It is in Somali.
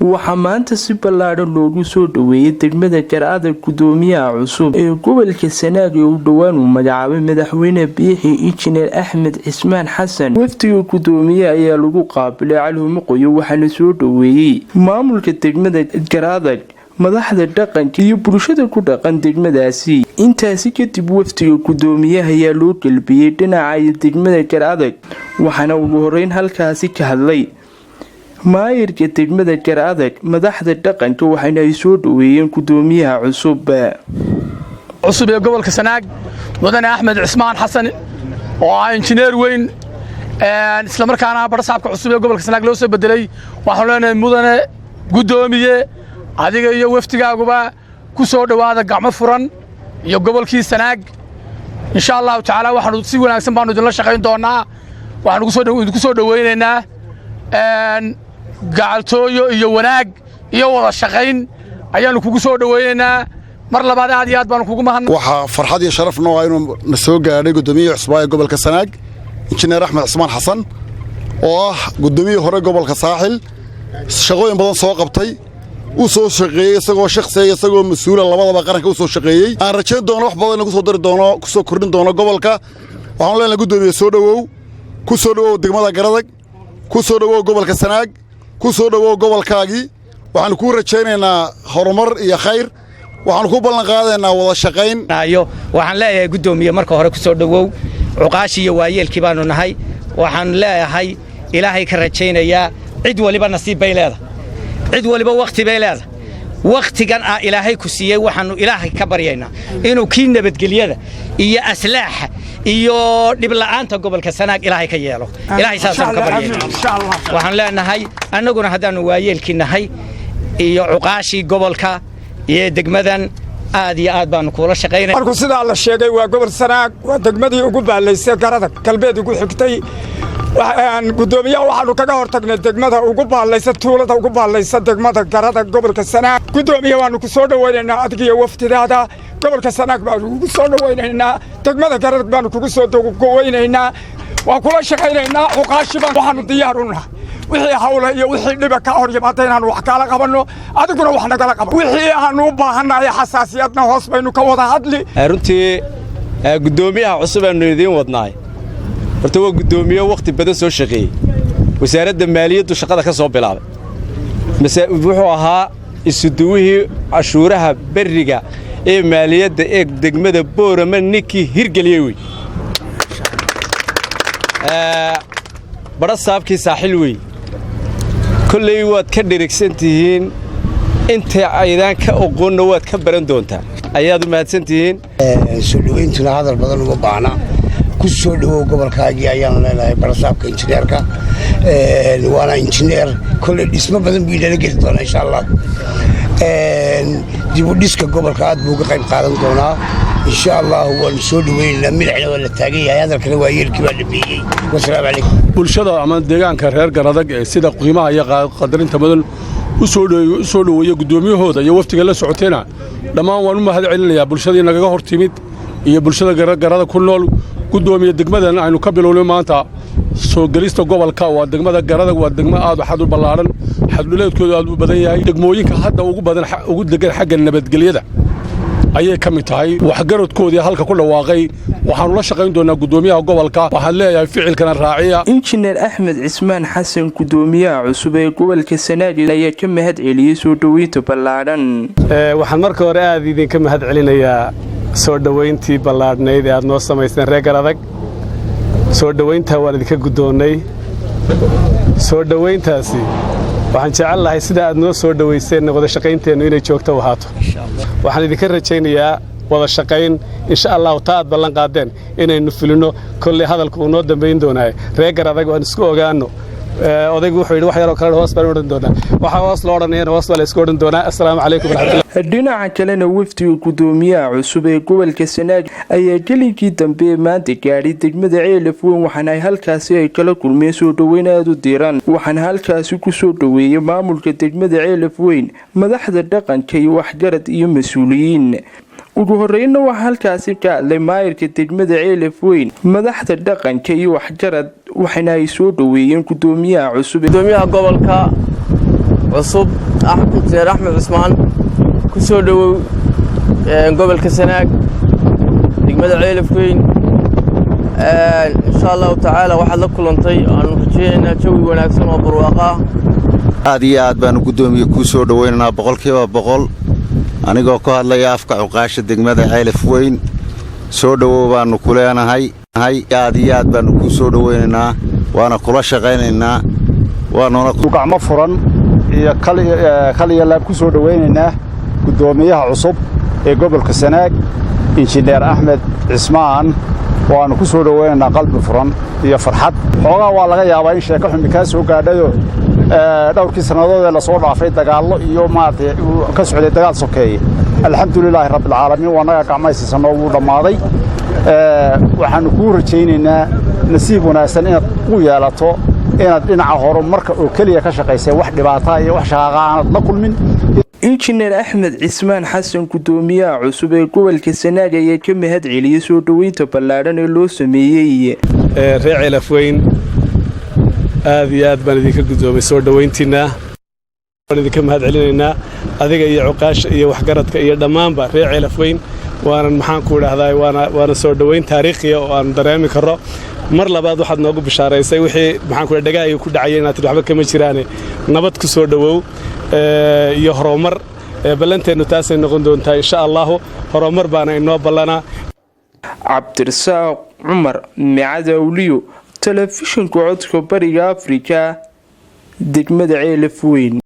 waxaa maanta si ballaaran loogu soo dhaweeyay degmada Garcada Gudoomiyaha Cusub ee gobolka Sanaag ee uu dhawaan u magacaabay madaxweyne biixi injineer Axmed Cismaan Xasan. Waftiga Gudoomiyaha ayaa lagu qaabilay caluumo qoyo waxaana soo dhaweeyay maamulka degmada Garcada, madaxda dhaqanka iyo bulshada ku dhaqan degmadaasi. Intaasi kadib waftiga Gudoomiyaha ayaa loo galbiyay dhinaca degmada Garcada waxaana ugu horeyn halkaasi ka hadlay maayirka degmada Garcada, madaxda dhaqanka waxaana ay soo dhaweeyeen Gudoomiyaha cusub ee gobolka Sanaag mudane Axmed Cismaan Xasan oo ah injineer weyn isla markaana barsaabka cusub ee gobolka Sanaag loo soo bedelay. waxaan leenahay mudane Gudoomiye adiga iyo waftigaaguba ku soo dhawaada gacmo furan iyo gobolkii Sanaag insha Allah taala. waxaan si wanaagsan baan idin la shaqeyn doonaa, waxaan ku soo dhaweynaynaa gacaltooyo iyo wanaag iyo wada shaqeyn ayaanu kugu soo dhaweynaynaa. mar labaad aad iyo aad baan kugu mahadnaq. waxa farxad iyo sharaf noo ah inuu na soo gaaray Gudoomiyaha cusub ee gobolka Sanaag injineer Axmed Cismaan Xasan oo ah Gudoomiyaha hore gobolka Saaxil, shaqooyin badan soo qabtay, uu soo shaqeeyay isagoo shakhsi isagoo mas'uul labadaba qaranka uu soo shaqeeyay. aan rajayn doono wax badan lagu soo dari doono, ku soo kordhin doono gobolka. waxaan leenahay Gudoomiyaha soo dhawow, ku soo dhawow degmada Garcada, ku soo dhawow gobolka Sanaag, ku soo dhawow gobolkaagii. waxaan ku rajaynaynaa horumar iyo khayr, waxaan ku ballan qaadaynaa wada shaqayn. waxaan leeyahay Gudoomiye marka hore ku soo dhawow, cuqaashi iyo waayeelkii baanu nahay. waxaan leeyahay ilaahay ka rajaynayaa cid waliba nasiib bay leedahay, cid waliba waqti bay leedahay. waqtigan ilaahay ku siiyay waxaanu ilaahay ka baryaynaa inuu kii nabadgelyada iyo aslaaxa iyo dhib la'aanta gobolka Sanaag ilaahay ka yeelo. ilaahay saasaan ka baryaynaa insha Allah. waxaan leenahay annaguna haddaanu waayeelkii nahay iyo cuqaashi gobolka iyo degmadan aad iyo aad baan kula shaqeynaa. markuu sida la sheegay waa gobol Sanaag, waa degmadii ugu baalaysay Garcada galbeed ugu xigtay. waxaan Gudoomiyaha waxaanu kaga hortagnay degmada ugu baalaysa tuulada ugu baalaysa degmada Garcada gobolka Sanaag. Gudoomiyaha waanu ku soo dhaweynaynaa adiga iyo waftidaada gobolka Sanaag baanu ugu soo dhaweynaynaa, degmada Garcada baanu kugu soo dhaweynaynaa, waan kula shaqeynaynaa. uqaashiban waxaanu diyaar u nahay wixii hawla iyo wixii dhiba ka hor yimaada inaanu wax kala qabanno, adiguna wax nagala qabo. wixii aanu u baahanahay xasaasiyadna hoos baynu ka wada hadli. runtii Gudoomiyaha cusub aanu idin wadnaay horta waa Gudoomiye waqti badan soo shaqeeyay, wasaaradda maaliyadda shaqada ka soo bilaabay. wuxuu ahaa isuduwihii cashuuraha bariga ee maaliyadda ee degmada Boorama ninkii hirgeliyay wey. barsaabkii Saaxil wey. kullay waad ka dhirigsantihiin inta aydan ka aqoonno waad ka baran doontaa. ayaad u mahadsantihiin. soo dhaweyntina hadal badan uga baana ku soo dhawow gobolkaagii ayaan leeyahay barsaabka injineerka. waana injineer kullay dhismo badan buu idala geli doonaa insha Allah. dib u dhiska gobolka aad buu ka qayb qaadan doonaa insha Allah. waan soo dhaweynaa midacna wala taagay hadalkana waa yeelkii baa dhameeyay. wassalaamu calaykum. bulshada ama deegaanka reer Garcada ee sida qiimaha iyo qadarinta mudan u soo dhaweeyay Gudoomiyahooda iyo waftiga la socotayna dhammaan waan u mahad celinayaa bulshadii nagaga hortimid iyo bulshada Garcada ku nool. Gudoomiye degmadan aynu ka bilownay maanta soo galista gobolka waa degmada Garcada, waa degmo aad u ballaaran, xadluleedkoodu aad u badan yahay. degmooyinka hadda ugu badan ugu degan xagga nabadgelyada ayay ka mid tahay. waxgaradkoodii halka ku dhawaaqay waxaanu la shaqeyn doonaa Gudoomiyaha gobolka. waxaan leeyahay ficilkana raaciya. injineer Axmed Cismaan Xasan Gudoomiyaha cusub ee gobolka Sanaag ayaa ka mahad celiyay soo dhaweynta ballaaran. waxaan marka hore aad idinka mahad celinayaa soo dhaweyntii ballaarneyd ee aad noo samaysteen reer Garcada. soo dhaweynta waan idinka gudoonay. soo dhaweyntaasi waxaan jecelahay sida aad noo soo dhaweyseen wada shaqeynteenu inay joogto ahaato. waxaan idinka rajaynayaa wada shaqeyn insha Allah taad ballan qaadeen inaynu fulino. kulli hadalku uu noo dambeyn doonaa reer Garcada waan isku ogaano. odaygu wuxuu yiri wax yar oo kale hoos baan oran doonaa, waxa hoos loo oranayna hoos wala isku oran doonaa. assalaamu calaykum warahmatullahi. dhinaca kalena waftiga Gudoomiyaha cusub ee gobolka Sanaag ayaa geligii dambe maanta gaaray degmada Weyn waxaana halkaasi ay kala kulmeen soo dhaweyn aad u diiran. waxaana halkaasi ku soo dhaweeyay maamulka degmada Weyn, madaxda dhaqanka iyo waxgarad iyo mas'uuliyiin. ugu horreynna waxaa halkaasi ka hadlay maayirka degmada Weyn, madaxda dhaqanka iyo waxgarad waxaana ay soo dhaweeyeen Gudoomiyaha cusub. Gudoomiyaha gobolka Cusub Axmed Cismaan ku soo dhawow gobolka Sanaag degmada Weyn insha Allah ta'ala waxaad la kulantay aan rajaynaynaa jawi wanaagsan oo barwaaqo ah aad iyo aad baan gudoomiye ku soo dhaweynaa 100% anigoo ka hadlaya afka cuqaasha degmada Weyn soo dhawow baan ku leenahay aad iyo aad baan ku soo dhaweynaa waana kula shaqaynaynaa waana gacmo furan iyo kaliya laab ku soo dhaweynaa gudoomiyaha cusub ee gobolka Sanaag injineer Axmed Cismaan waana ku soo dhaweynaa qalbi furan iyo farxad xoogaa waa laga yaabaa in sheeko xumi ka soo gaadhayo dhowrkii sanadood ee la soo dhaafay dagaallo iyo maartay ka socday dagaal sokeeye alxamdulilaahi rabbil caalamiin waana gacmaysan oo uu dhamaaday waxaan ku rajaynaynaa nasiib wanaagsan inaad u yeelato inaad dhinaca horumarka oo kaliya ka shaqeysay wax dhibaato iyo wax shaqo aan la kulmin injineer Axmed Cismaan Xasan gudoomiyaha cusub ee gobolka Sanaag ayaa ka mahad celiyay soo dhaweynta ballaaran ee loo sameeyay reer Weyn aad iyo aad baan idinka gudoomay soo dhaweyntiina waan idinka mahad celinaynaa adiga iyo cuqaasha iyo waxgaradka iyo dhamaanba reer Weyn waana maxaan ku raahday waana soo dhaweyn taariikhi oo aan dareemi karo mar labaad waxaad noogu bishaaraysay wixii maxaan ku dhagaay ku dhacay inaad waxba kama jiraan nabad ku soo dhawow iyo horumar balanteenu taasay noqon doontaa insha Allah horumar baana inoo balana Cabdirsaaq Umar Macadawliyo telefishinka codka bariga Afrika degmada Weyn